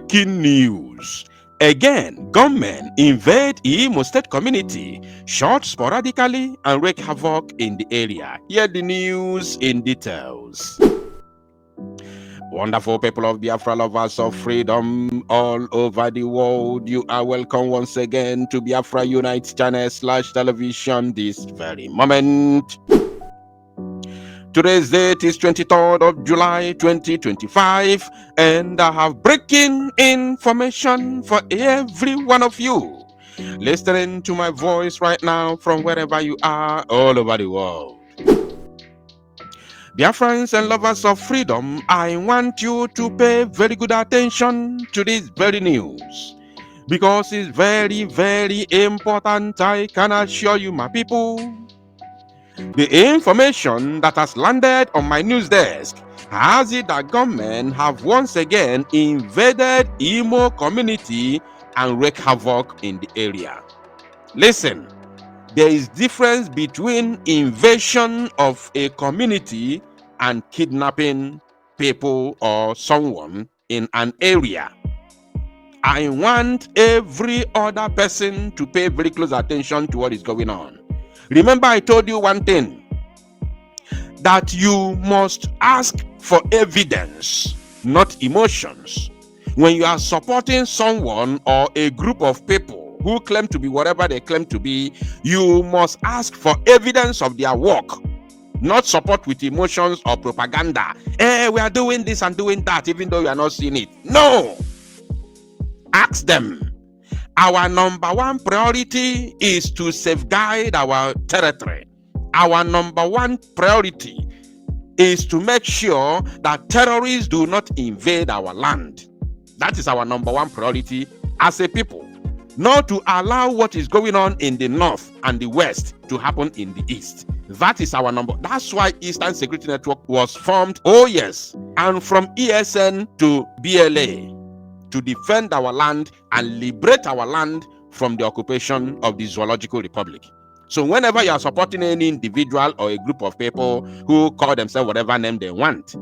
Breaking news. Again, gunmen invade Imo State community, shot sporadically and wreak havoc in the area. Hear the news in details. Wonderful people of Biafra, lovers of freedom all over the world, you are welcome once again to Biafra Unite channel / television this very moment. Today's date is 23rd of July 2025, and I have breaking information for every one of you listening to my voice right now from wherever you are all over the world. Dear friends and lovers of freedom, I want you to pay very good attention to this very news because it's very, very important. I can assure you, my people. The information that has landed on my news desk has it that gunmen have once again invaded Imo community and wreaked havoc in the area. Listen, there is difference between invasion of a community and kidnapping people or someone in an area. I want every other person to pay very close attention to what is going on. Remember, I told you one thing, that you must ask for evidence, not emotions. When you are supporting someone or a group of people who claim to be whatever they claim to be, you must ask for evidence of their work, not support with emotions or propaganda. We are doing this and doing that, even though you are not seeing it. No! Ask them. Our number one priority is to safeguard our territory. Our number one priority is to make sure that terrorists do not invade our land. That is our number one priority as a people. Not to allow what is going on in the north and the west to happen in the east. That is our number. That's why Eastern Security Network was formed. Oh yes. And from ESN to BLA, to defend our land and liberate our land from the occupation of the Zoological Republic. So whenever you are supporting any individual or a group of people who call themselves whatever name they want,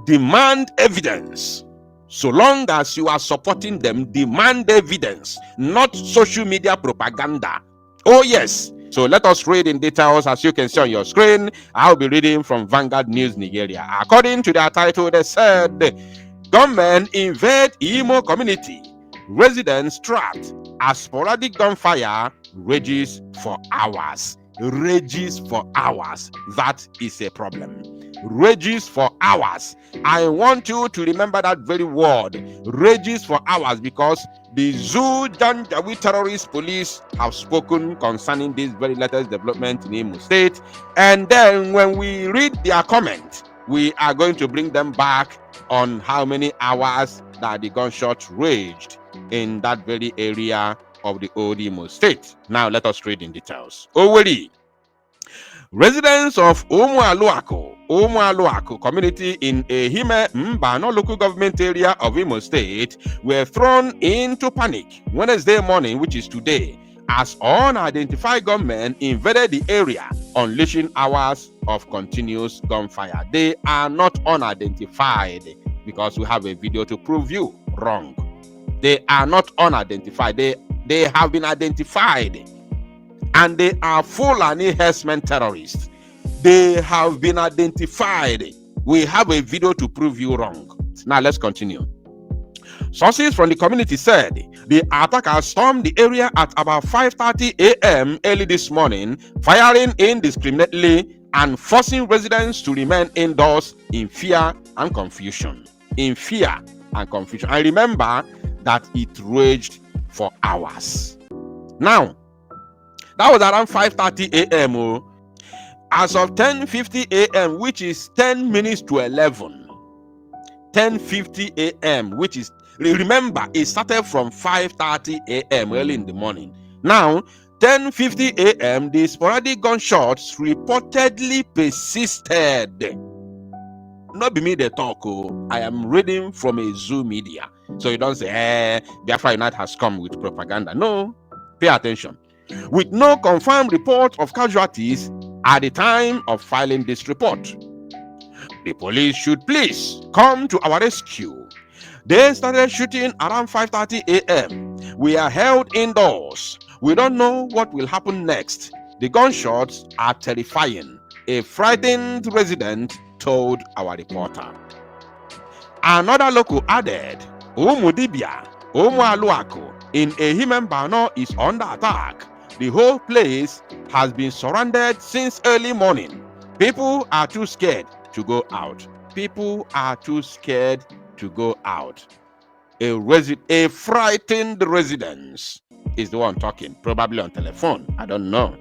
demand evidence. So long as you are supporting them, demand evidence, not social media propaganda. Oh yes. So let us read in details. As you can see on your screen, I'll be reading from Vanguard News Nigeria. According to their title, they said, gunmen invade Imo community. Residents trapped as sporadic gunfire rages for hours. Rages for hours. That is a problem. Rages for hours. I want you to remember that very word. Rages for hours, because the Zoo Janjaweed terrorist police have spoken concerning this very latest development in Imo State. And then when we read their comment, we are going to bring them back on how many hours that the gunshots raged in that very area of the old Imo State. Now let us read in details. Oweri. Residents of Umualuako community in Ehime Mbano local government area of Imo State were thrown into panic Wednesday morning, which is today, as unidentified gunmen invaded the area, unleashing hours of continuous gunfire. They are not unidentified, because we have a video to prove you wrong. They are not unidentified. They have been identified, and they are Fulani herdsmen terrorists. They have been identified. We have a video to prove you wrong. Now let's continue. Sources from the community said the attackers stormed the area at about 5:30 a.m. early this morning, firing indiscriminately and forcing residents to remain indoors in fear and confusion. In fear and confusion. And remember that it raged for hours. Now, that was around 5:30 a.m. As of 10:50 a.m., which is 10 minutes to 11. 10:50 a.m., which is, remember, it started from 5:30 a.m. early in the morning. Now, 10:50 a.m., the sporadic gunshots reportedly persisted. Not be me they talk. I am reading from a Zoo media. So you don't say, Biafra Unite has come with propaganda. No, pay attention. With no confirmed report of casualties at the time of filing this report. The police should please come to our rescue. They started shooting around 5:30 a.m. We are held indoors. We don't know what will happen next. The gunshots are terrifying, a frightened resident told our reporter. Another local added, Umudibia, Umualuako in Ehimembano is under attack. The whole place has been surrounded since early morning. People are too scared to go out. People are too scared to go out. A frightened resident is the one talking, probably on telephone. I don't know.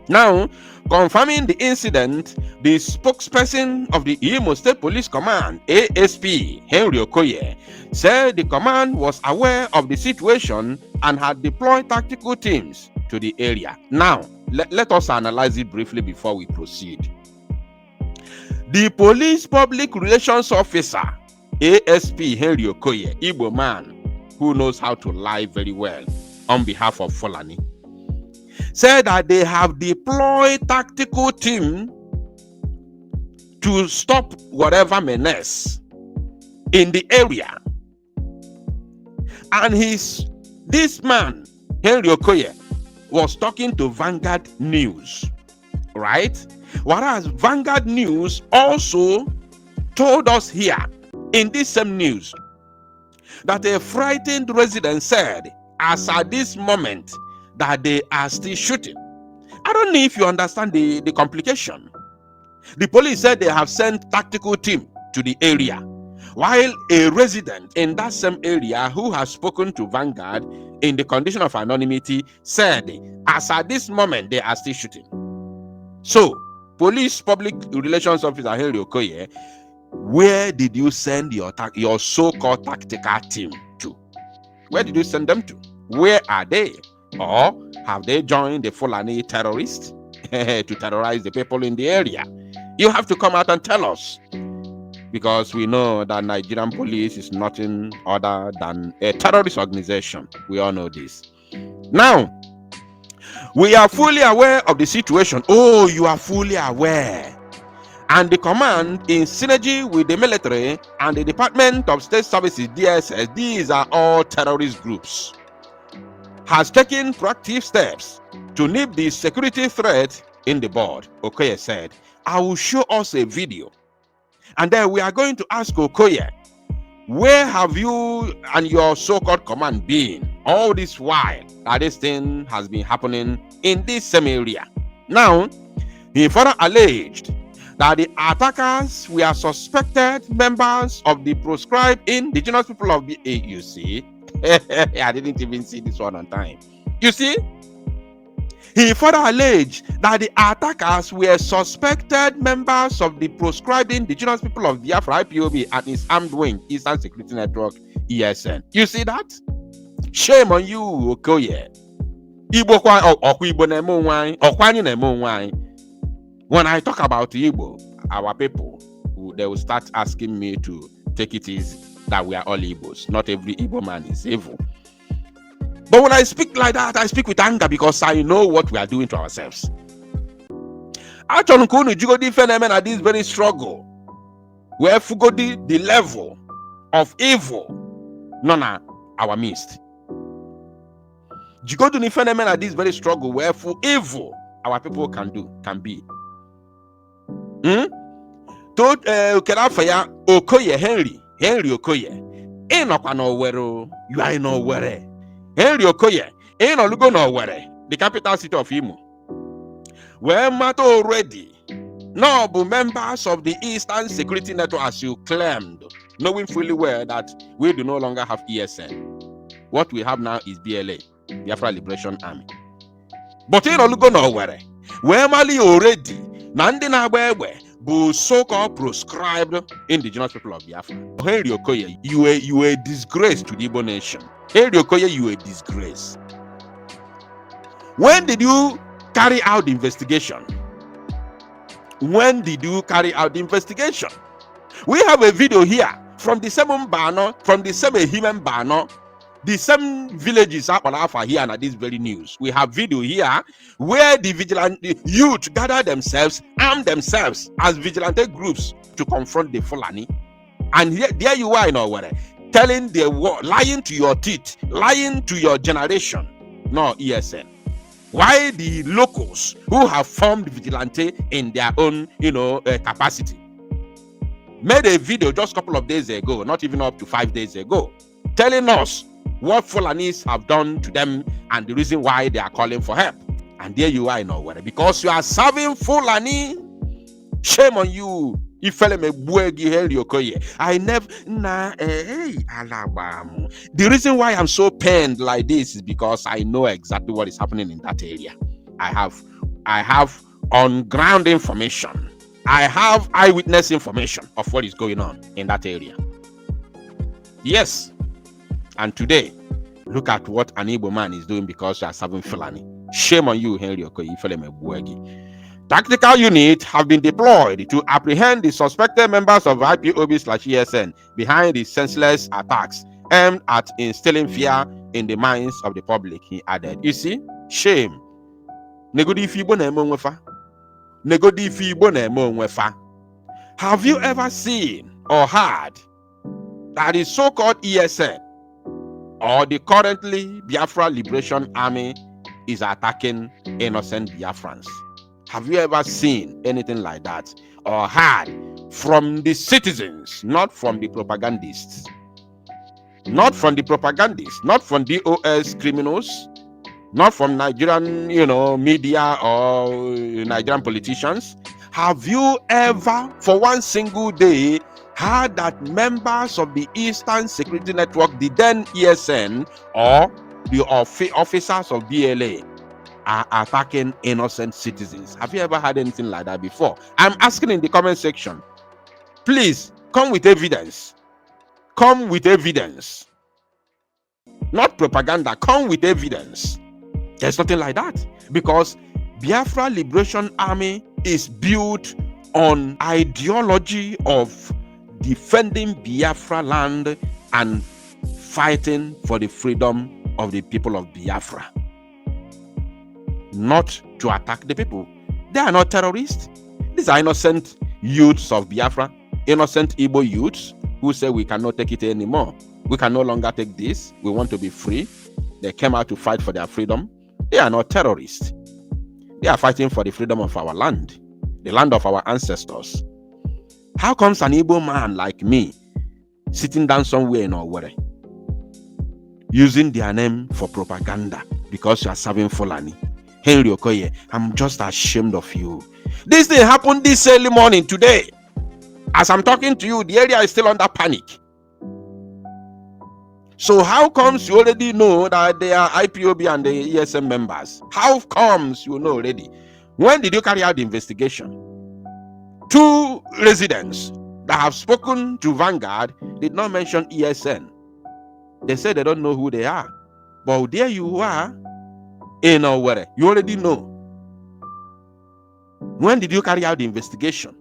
Now, confirming the incident, the spokesperson of the Imo State Police Command, ASP Henry Okoye, said the command was aware of the situation and had deployed tactical teams to the area. Now, let us analyze it briefly before we proceed. The police public relations officer, ASP Henry Okoye, Igbo man who knows how to lie very well on behalf of Fulani, said that they have deployed tactical team to stop whatever menace in the area. And this man, Henry Okoye, was talking to Vanguard News, right? Whereas Vanguard News also told us here in this same news that a frightened resident said, as at this moment, that they are still shooting. I don't know if you understand the complication. The police said they have sent tactical team to the area, while a resident in that same area who has spoken to Vanguard in the condition of anonymity said, as at this moment, they are still shooting. So, police public relations officer Henry Okoye, where did you send your so-called tactical team to? Where did you send them to? Where are they? Or have they joined the Fulani terrorists to terrorize the people in the area? You have to come out and tell us, because we know that Nigerian police is nothing other than a terrorist organization. We all know this. Now, we are fully aware of the situation. Oh, you are fully aware. And the command, in synergy with the military and the Department of State Services, DSS, these are all terrorist groups, has taken proactive steps to nip the security threat in the bud. Okoye said, I will show us a video. And then we are going to ask Okoye, where have you and your so-called command been all this while that this thing has been happening in this same area? Now, he further alleged that the attackers were suspected members of the proscribed indigenous people of the AUC. I didn't even see this one on time. You see, he further alleged that the attackers were suspected members of the proscribed indigenous people of Biafra IPOB and its armed wing, Eastern Security Network, ESN. You see that? Shame on you, Okoye. When I talk about Igbo, our people, they will start asking me to take it easy, that we are all Igbos. Not every Igbo man is evil. But when I speak like that, I speak with anger because I know what we are doing to ourselves. Actually, at this very struggle, where Fugodi, the level of evil, none our midst. Jigoduni phenomenon at this very struggle, where for evil our people can be. Told Okerafaya Okoye Henry Okoye. Ain't nowhere. You are nowhere. Henry Okoye ain't no lugo nowhere. The capital city of Imo. Where matter already. No, but members of the Eastern Security Network, as you claimed, knowing fully well that we do no longer have ESN. What we have now is BLA, Biafra Liberation Army. But ain't no lugo nowhere. Where Mali already. Nandina Wewe. But so-called proscribed indigenous people of Biafra. Henry Okoye, you were a disgrace to the Igbo nation. Henry Okoye, you were a disgrace. When did you carry out the investigation? When did you carry out the investigation? We have a video here from the same Bano, from the same human Bano, the same villages are here and at this very news. We have video here where the vigilante youth gather themselves, arm themselves as vigilante groups to confront the Fulani. And here, there you are in Owerri. telling the world, lying to your teeth, lying to your generation. No, ESN. Why the locals who have formed vigilante in their own, capacity made a video just a couple of days ago, not even up to 5 days ago, telling us what Fulanis have done to them and the reason why they are calling for help. And there you are in Owerri, because you are serving Fulani. Shame on you. I never. The reason why I'm so pained like this is because I know exactly what is happening in that area. I have on ground information. I have eyewitness information of what is going on in that area. Yes. And today, look at what an Igbo man is doing because you are serving Fulani. Shame on you, Henry Okoye. Tactical units have been deployed to apprehend the suspected members of IPOB/ESN behind the senseless attacks aimed at instilling fear in the minds of the public, he added. You see, shame. Have you ever seen or heard that the so-called ESN or the currently Biafra Liberation Army is attacking innocent Biafrans? Have you ever seen anything like that or heard from the citizens, not from the propagandists? Not from the propagandists, not from DOS criminals, not from Nigerian, media or Nigerian politicians. Have you ever, for one single day, heard that members of the Eastern Security Network, the then ESN, or the officers of BLA, are attacking innocent citizens? Have you ever had anything like that before? I'm asking in the comment section. Please come with evidence. Come with evidence. Not propaganda. Come with evidence. There's nothing like that, because Biafra Liberation Army is built on ideology of defending Biafra land and fighting for the freedom of the people of Biafra. Not to attack the people. They are not terrorists. These are innocent youths of Biafra, innocent Igbo youths who say we cannot take it anymore. We can no longer take this. We want to be free. They came out to fight for their freedom. They are not terrorists. They are fighting for the freedom of our land, the land of our ancestors. How comes an Igbo man like me sitting down somewhere in Owerri using their name for propaganda because you are serving Fulani? Henry Okoye, I'm just ashamed of you. This thing happened this early morning today. As I'm talking to you, the area is still under panic. So how comes you already know that they are IPOB and the ESM members? How comes you know already? When did you carry out the investigation? 2 residents that have spoken to Vanguard did not mention ESN. They said they don't know who they are. But there you are in Owerri. You already know. When did you carry out the investigation?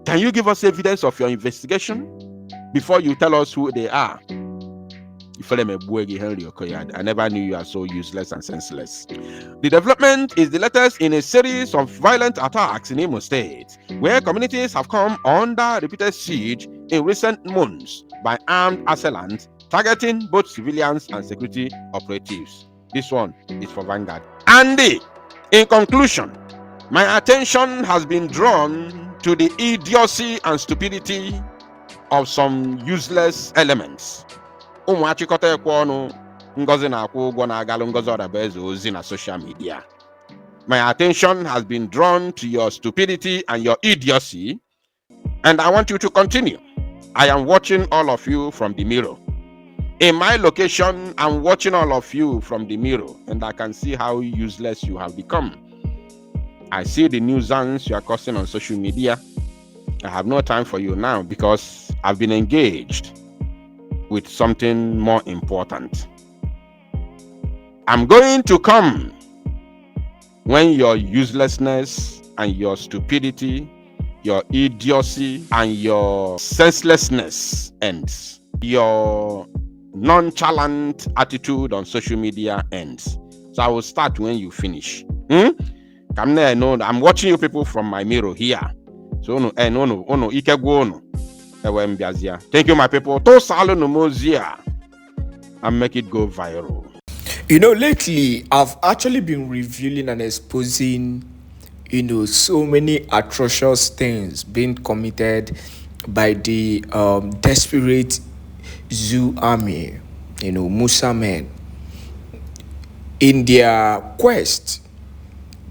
Can you give us evidence of your investigation before you tell us who they are? I never knew you are so useless and senseless. The development is the latest in a series of violent attacks in Imo State, where communities have come under repeated siege in recent months by armed assailants targeting both civilians and security operatives. This one is for Vanguard. Andy, in conclusion, my attention has been drawn to the idiocy and stupidity of some useless elements. Social media. My attention has been drawn to your stupidity and your idiocy, and I want you to continue. I am watching all of you from the mirror. In my location, I'm watching all of you from the mirror, and I can see how useless you have become. I see the nuisance you are causing on social media. I have no time for you now because I've been engaged with something more important. I'm going to come when your uselessness and your stupidity, your idiocy and your senselessness ends. Your nonchalant attitude on social media ends. So I will start when you finish. Come there, I'm watching you people from my mirror here. So no, Thank you, my people. To salo no mozia and make it go viral. Lately, I've actually been revealing and exposing, so many atrocious things being committed by the desperate zoo army, Musa men, in their quest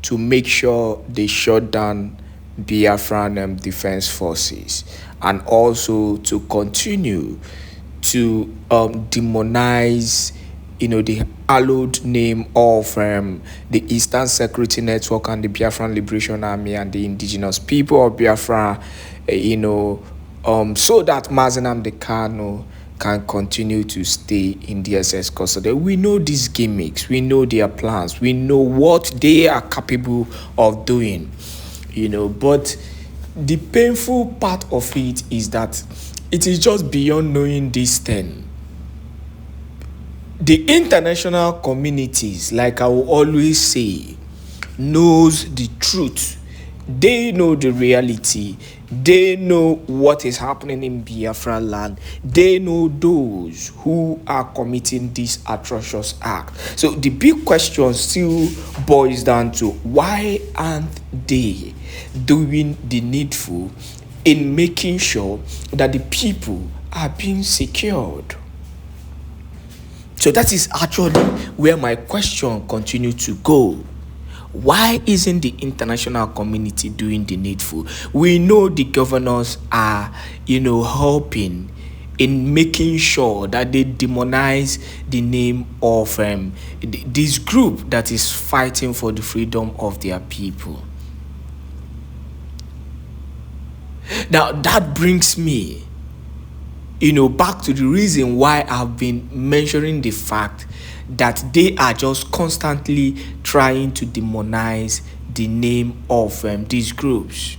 to make sure they shut down Biafran defense forces, and also to continue to demonize the hallowed name of the Eastern Security Network and the Biafran Liberation Army and the indigenous people of Biafra, so that Mazen the Kano can continue to stay in DSS custody. We know these gimmicks, we know their plans, we know what they are capable of doing, but the painful part of it is that it is just beyond knowing this thing. The international communities, like I will always say, knows the truth. They know the reality. They know what is happening in Biafra land. They know those who are committing this atrocious act. So the big question still boils down to, why aren't they doing the needful in making sure that the people are being secured? So that is actually where my question continues to go. Why isn't the international community doing the needful? We know the governors are, helping in making sure that they demonize the name of this group that is fighting for the freedom of their people. Now that brings me back to the reason why I've been mentioning the fact that they are just constantly trying to demonize the name of these groups.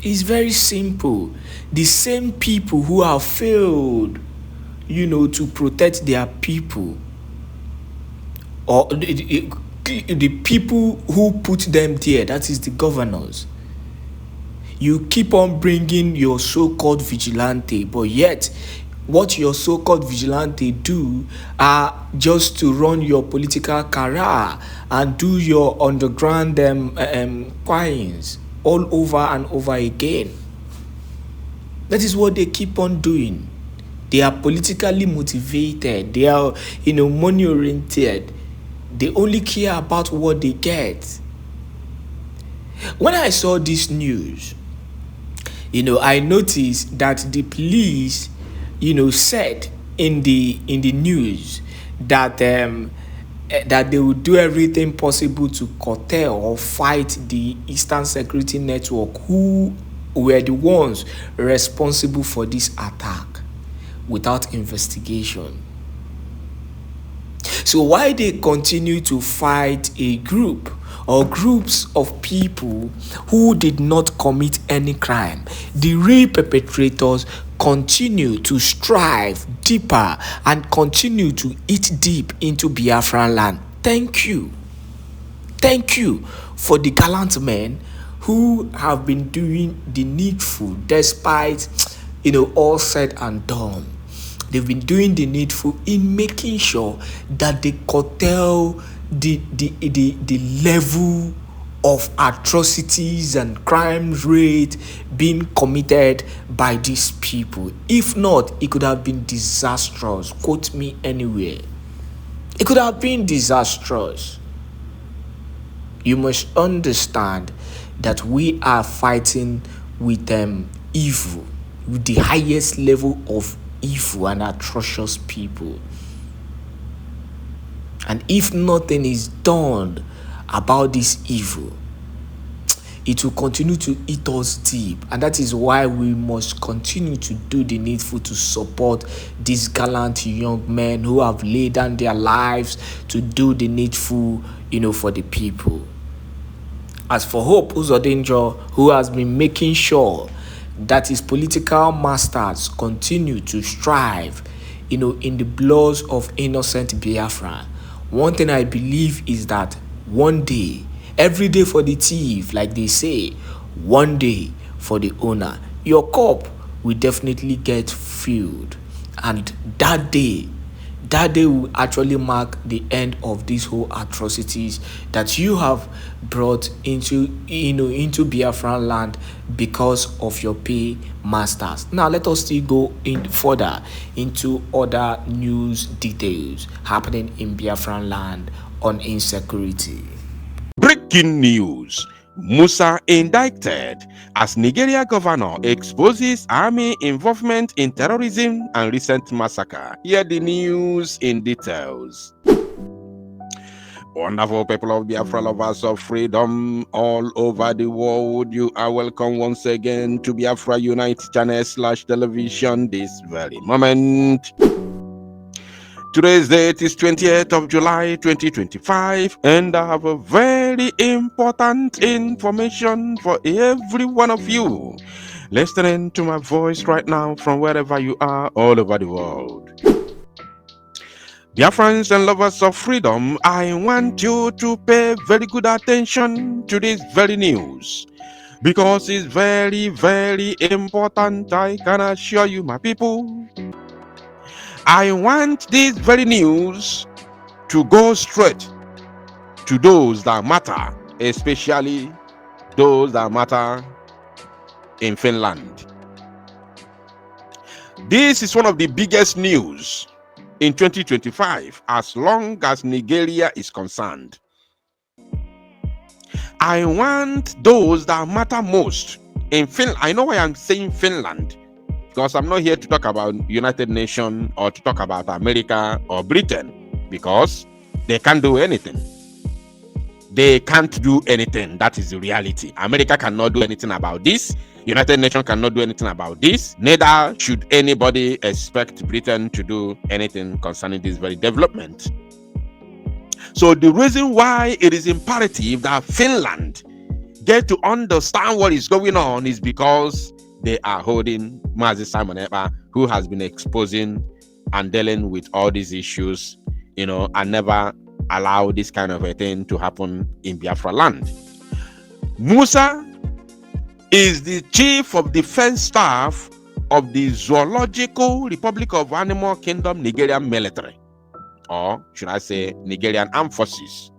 It's very simple. The same people who have failed, to protect their people, or the people who put them there, that is the governors. You keep on bringing your so-called vigilante, but yet what your so-called vigilante do are just to run your political career and do your underground coins all over and over again. That is what they keep on doing. They are politically motivated. They are, money-oriented. They only care about what they get. When I saw this news, I noticed that the police, said in the news that that they would do everything possible to curtail or fight the Eastern Security Network, who were the ones responsible for this attack, without investigation. So why they continue to fight a group or groups of people who did not commit any crime? The real perpetrators continue to strive deeper and continue to eat deep into Biafran land. Thank you for the gallant men who have been doing the needful despite all said and done. They've been doing the needful in making sure that they curtail the level of atrocities and crime rate being committed by these people. If not, it could have been disastrous. Quote me anywhere. It could have been disastrous. You must understand that we are fighting with evil, with the highest level of evil and atrocious people. And if nothing is done about this evil, it will continue to eat us deep. And that is why we must continue to do the needful to support these gallant young men who have laid down their lives to do the needful, for the people. As for Hope Uzodinjo, who has been making sure that his political masters continue to strive, in the blood of innocent Biafra. One thing I believe is that one day, every day for the thief, like they say, one day for the owner. Your cup will definitely get filled. And that day will actually mark the end of these whole atrocities that you have brought into Biafran land because of your paymasters. Now let us still go in further into other news details happening in Biafran land on insecurity. Breaking news. Musa indicted as Nigeria governor exposes army involvement in terrorism and recent massacre. Hear the news in details. Wonderful people of Biafra, lovers of freedom all over the world, you are welcome once again to Biafra Unite channel /television this very moment. Today's date is 28th of July 2025, and I have a very important information for every one of you listening to my voice right now from wherever you are all over the world. Dear friends and lovers of freedom, I want you to pay very good attention to this very news because it's very, very important. I can assure you, my people. I want this very news to go straight to those that matter, especially those that matter in Finland. This is one of the biggest news in 2025 as long as Nigeria is concerned. I want those that matter most in Finland. I know why I'm saying Finland, because I'm not here to talk about United Nations or to talk about America or Britain, because they can't do anything. They can't do anything. That is the reality. America cannot do anything about this. United Nations cannot do anything about this. Neither should anybody expect Britain to do anything concerning this very development. So the reason why it is imperative that Finland get to understand what is going on is because they are holding Mazi Simon Ekpa, who has been exposing and dealing with all these issues, and never allow this kind of a thing to happen in Biafra land. Musa is the chief of defense staff of the Zoological Republic of Animal Kingdom Nigerian military, or should I say Nigerian armed forces.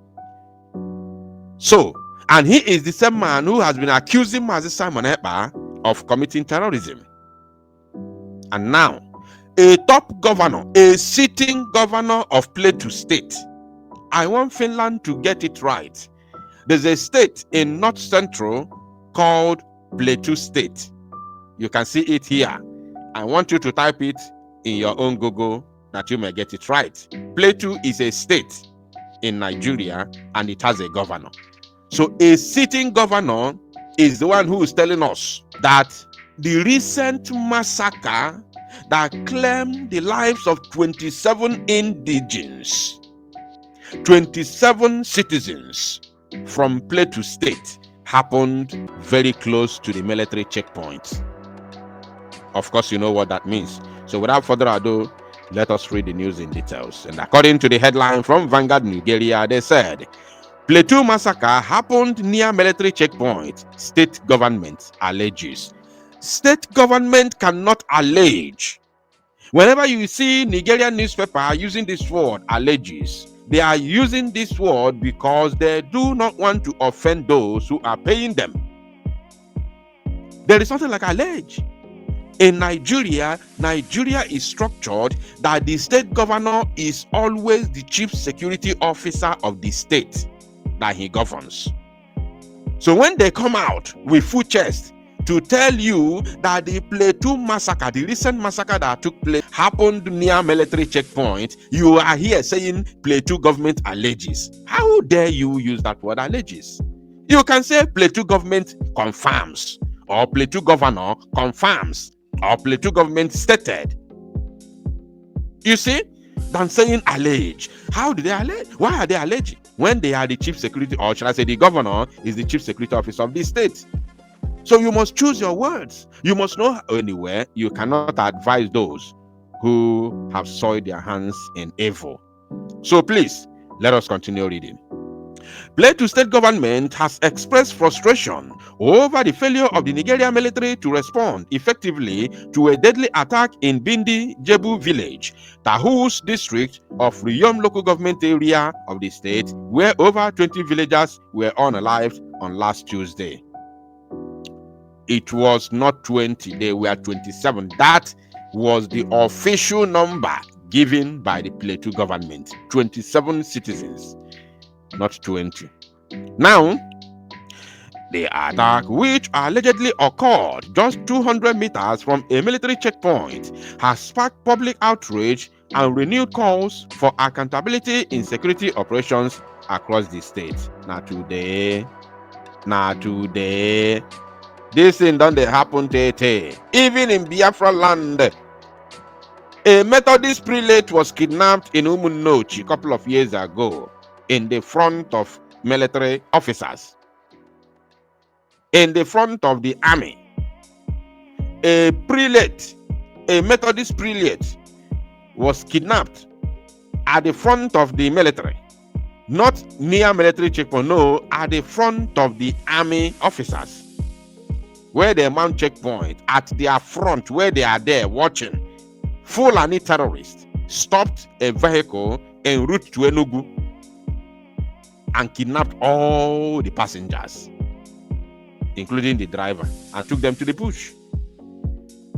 So, and he is the same man who has been accusing Mazi Simon Ekpa of committing terrorism. And now, a top governor, a sitting governor of Plateau state. I want Finland to get it right. There's a state in North Central called Plateau State. You can see it here. I want you to type it in your own Google that you may get it right. Plateau is a state in Nigeria and it has a governor. So a sitting governor is the one who is telling us that the recent massacre that claimed the lives of 27 indigents, 27 citizens from Plateau State happened very close to the military checkpoint. Of course, you know what that means. So without further ado, let us read the news in details. And according to the headline from Vanguard Nigeria, they said, Plateau massacre happened near military checkpoint, state government alleges. State government cannot allege. Whenever you see Nigerian newspaper using this word, alleges, they are using this word because they do not want to offend those who are paying them. There is something like allege. In Nigeria is structured that the state governor is always the chief security officer of the state that he governs. So when they come out with full chest to tell you that the Plateau massacre, the recent massacre that took place, happened near military checkpoint, you are here saying Plateau government alleges. How dare you use that word alleges? You can say Plateau government confirms, or Plateau governor confirms, or Plateau government stated. You see, than saying allege. How do they allege? Why are they alleging? When they are the chief security, or should I say the governor is the chief security officer of the state. So you must choose your words. You must know anywhere you cannot advise those who have soiled their hands in evil. So please, let us continue reading. Plateau state government has expressed frustration over the failure of the Nigerian military to respond effectively to a deadly attack in Bindi Jebu village, Tahus district of Riyom local government area of the state, where over 20 villagers were unalived on last Tuesday. It was not 20, they were 27. That was the official number given by the Plateau government. 27 citizens, not 20. Now, the attack, which allegedly occurred just 200 meters from a military checkpoint, has sparked public outrage and renewed calls for accountability in security operations across the state. Now today, this thing done they happen today. Even in Biafra land, a Methodist prelate was kidnapped in Umunnochi a couple of years ago in the front of military officers, in the front of the army. A prelate, a Methodist prelate, was kidnapped at the front of the military, not near military checkpoint, no, at the front of the army officers, where they mount checkpoint, at their front, where they are there watching. Fulani terrorists stopped a vehicle en route to Enugu and kidnapped all the passengers, including the driver, and took them to the bush,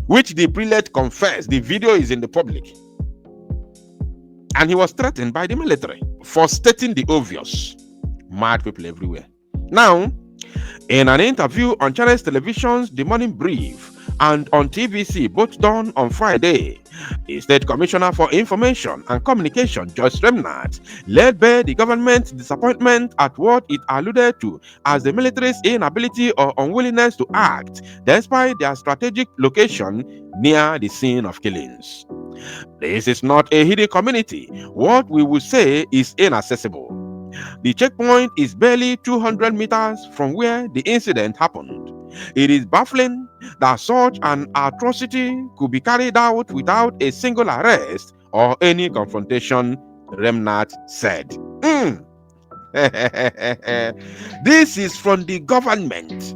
which the prelate confessed. The video is in the public. And he was threatened by the military for stating the obvious. Mad people everywhere. Now, in an interview on Channels Television's The Morning Brief and on TVC, both done on Friday, the State Commissioner for Information and Communication, Joyce Remnant, led by the government's disappointment at what it alluded to as the military's inability or unwillingness to act despite their strategic location near the scene of killings. This is not a hidden community. What we would say is inaccessible. The checkpoint is barely 200 meters from where the incident happened. It is baffling that such an atrocity could be carried out without a single arrest or any confrontation, Remnant said. This is from the government,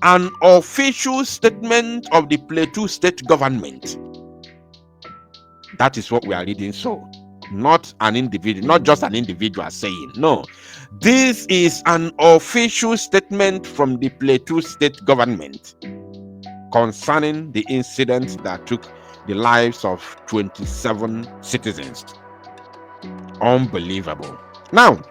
an official statement of the Plateau state government. That is what we are reading, so not an individual, not just an individual saying. No, this is an official statement from the Plateau state government concerning the incident that took the lives of 27 citizens. Unbelievable. Now,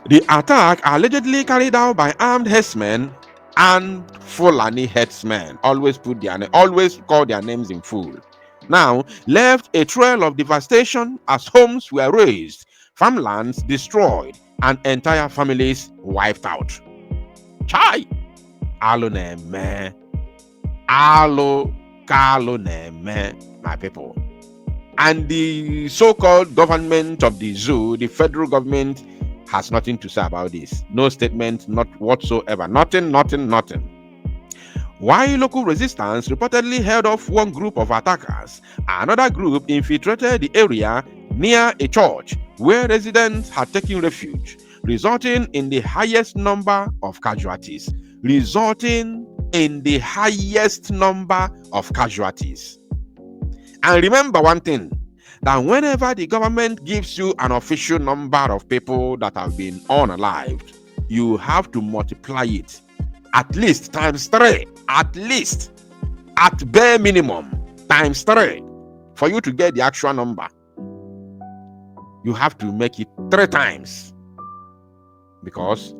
the attack allegedly carried out by armed herdsmen and Fulani herdsmen, always call their names in full, now left a trail of devastation as homes were razed, farmlands destroyed, and entire families wiped out. Chai! Alo neme. Alo kalo neme, my people. And the so-called government of the zoo, the federal government, has nothing to say about this. No statement, not whatsoever. Nothing. While local resistance reportedly held off one group of attackers, another group infiltrated the area near a church where residents had taken refuge, resulting in the highest number of casualties. And remember one thing, that whenever the government gives you an official number of people that have been unalived, you have to multiply it at least times 3, at least, at bare minimum times 3 for you to get the actual number. You have to make it 3 times, because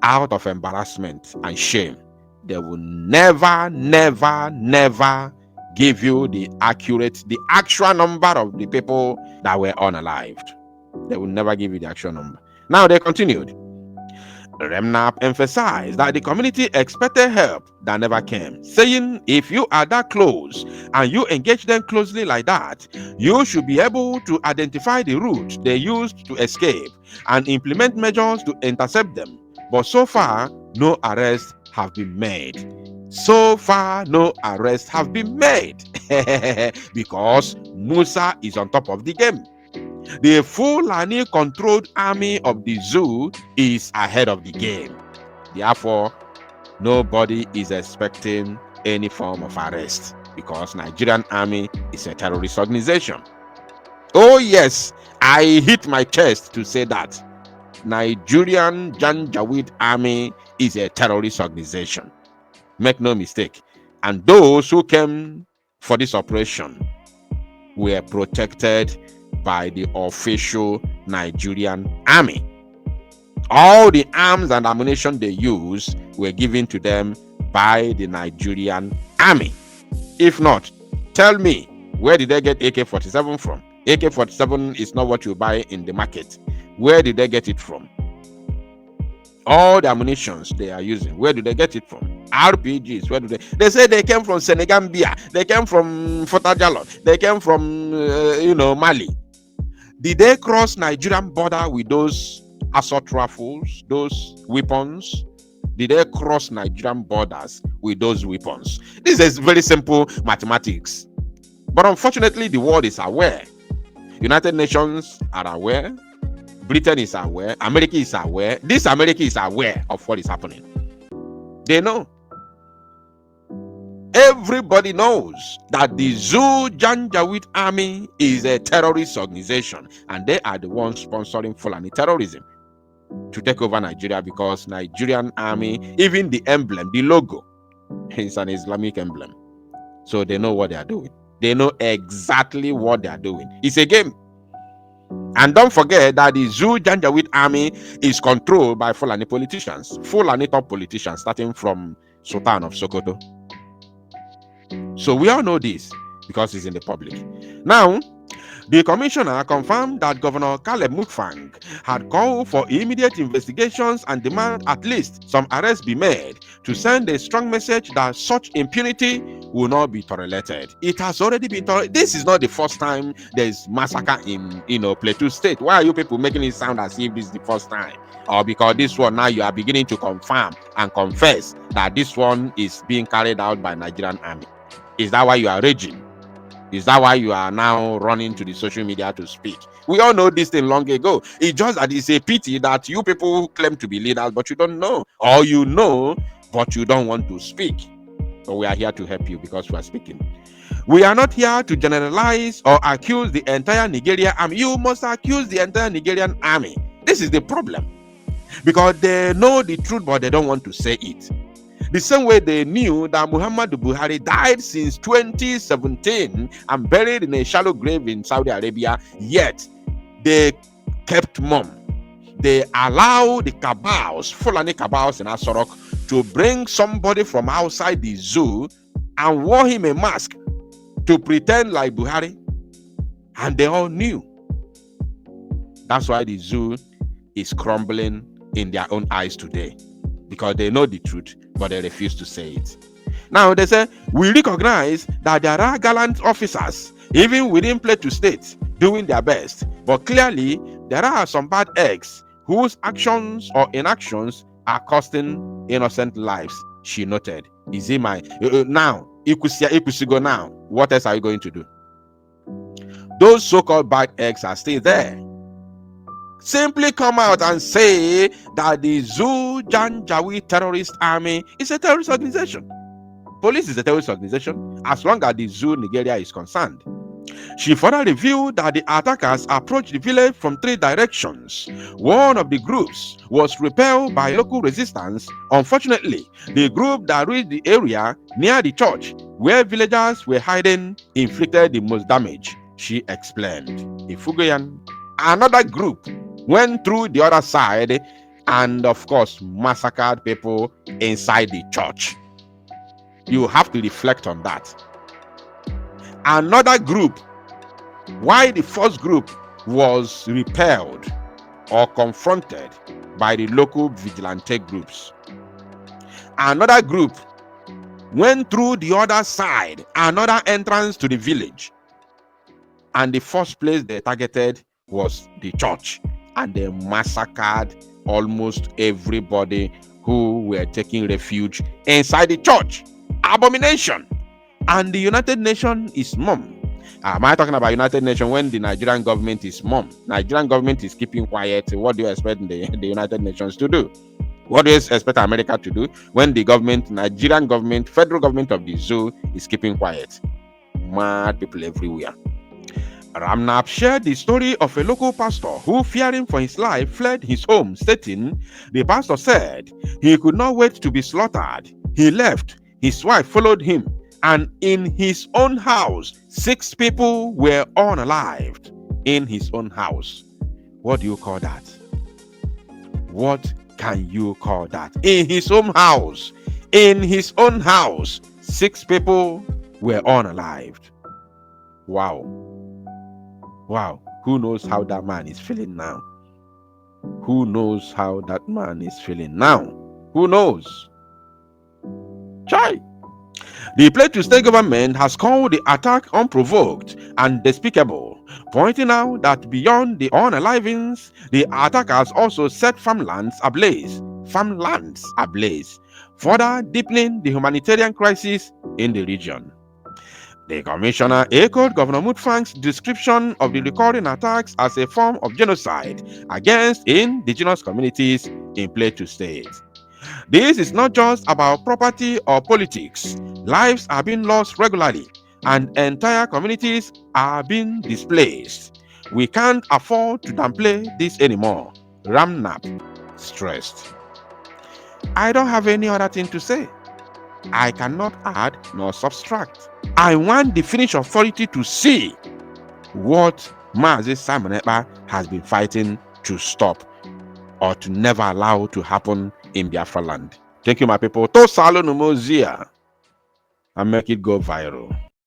out of embarrassment and shame, they will never give you the actual number of the people that were unalived. They will never give you the actual number. Now they continued. Remnant emphasized that the community expected help that never came, saying if you are that close and you engage them closely like that, you should be able to identify the route they used to escape and implement measures to intercept them. But so far, no arrests have been made. Because Musa is on top of the game. The Fulani-controlled army of the zoo is ahead of the game. Therefore, nobody is expecting any form of arrest because Nigerian army is a terrorist organization. Oh yes, I hit my chest to say that Nigerian Janjaweed army is a terrorist organization. Make no mistake. And those who came for this operation were protected by the official Nigerian army. All the arms and ammunition they used were given to them by the Nigerian army. If not, tell me, where did they get AK-47 from? AK-47 is not what you buy in the market. Where did they get it from? All the ammunitions they are using, where do they get it from? RPGs, where do they say they came from Senegambia, they came from Fort-Jalon, they came from Mali. Did they cross Nigerian border with those assault rifles, those weapons? Did they cross Nigerian borders with those weapons? This is very simple mathematics. But unfortunately, the world is aware. United Nations are aware. Britain is aware. America is aware. This America is aware of what is happening. They know. Everybody knows that the Zoo Janjaweed army is a terrorist organization, and they are the ones sponsoring Fulani terrorism to take over Nigeria, because Nigerian army, even the emblem, the logo, is an Islamic emblem. So they know what they are doing. They know exactly what they are doing. It's a game. And don't forget that the Zoo Janjaweed army is controlled by Fulani politicians, Fulani top politicians, starting from Sultan of Sokoto. So we all know this because it's in the public. Now, the commissioner confirmed that Governor Caleb Mutfwang had called for immediate investigations and demand at least some arrests be made to send a strong message that such impunity will not be tolerated. It has already been tolerated. This is not the first time there is massacre in Plateau State. Why are you people making it sound as if this is the first time? Or because this one now you are beginning to confirm and confess that this one is being carried out by Nigerian army? Is that why you are raging? Is that why you are now running to the social media to speak? We all know this thing long ago. It's just that it's a pity that you people claim to be leaders, but you don't know. Or you know, but you don't want to speak. So we are here to help you because we are speaking. We are not here to generalize or accuse the entire Nigerian army. You must accuse the entire Nigerian army. This is the problem. Because they know the truth, but they don't want to say it. The same way they knew that Muhammadu Buhari died since 2017 and buried in a shallow grave in Saudi Arabia, yet they kept mum. They allowed the cabals, Fulani cabals in Asorok, to bring somebody from outside the zoo and wore him a mask to pretend like Buhari. And they all knew. That's why the zoo is crumbling in their own eyes today. Because they know the truth, but they refuse to say it. Now they say, we recognize that there are gallant officers, even within Plateau State, doing their best. But clearly, there are some bad eggs whose actions or inactions are costing innocent lives, she noted. Is it my... now, Ikusigo now, what else are you going to do? Those so-called bad eggs are still there. Simply come out and say that the Zoo Janjaweed terrorist army is a terrorist organization. Police is a terrorist organization as long as the Zoo Nigeria is concerned. She further revealed that the attackers approached the village from 3 directions. One of the groups was repelled by local resistance. Unfortunately, the group that reached the area near the church where villagers were hiding inflicted the most damage, she explained. Ifugoyan, another group went through the other side and, of course, massacred people inside the church. You have to reflect on that. Another group, why the first group was repelled or confronted by the local vigilante groups. Another group went through the other side, another entrance to the village. And the first place they targeted was the church. And they massacred almost everybody who were taking refuge inside the church. Abomination. And the United Nations is mum. Am I talking about United Nations when the Nigerian government is mum? Nigerian government is keeping quiet. What do you expect the United Nations to do? What do you expect America to do when the government, Nigerian government, federal government of the zoo is keeping quiet? Mad people everywhere. Ramnap shared the story of a local pastor who, fearing for his life, fled his home, stating, the pastor said he could not wait to be slaughtered. He left, his wife followed him, and in his own house, 6 people were unalived. In his own house. What do you call that? What can you call that? In his own house. In his own house, 6 people were unalived. Wow. Wow. Who knows how that man is feeling now? Who knows how that man is feeling now? Who knows? Chai. The Plateau state government has called the attack unprovoked and despicable, pointing out that beyond the unalivings, the attackers also set farmlands ablaze, further deepening the humanitarian crisis in the region. The commissioner echoed Governor Mutfang's description of the recurring attacks as a form of genocide against indigenous communities in Plateau State. This is not just about property or politics. Lives are being lost regularly, and entire communities are being displaced. We can't afford to downplay this anymore, Ramnap stressed. I don't have any other thing to say. I cannot add nor subtract. I want the Finnish authority to see what Mazi Simon Ekpa has been fighting to stop or to never allow to happen in Biafra land. Thank you, my people. To salo numozia and make it go viral.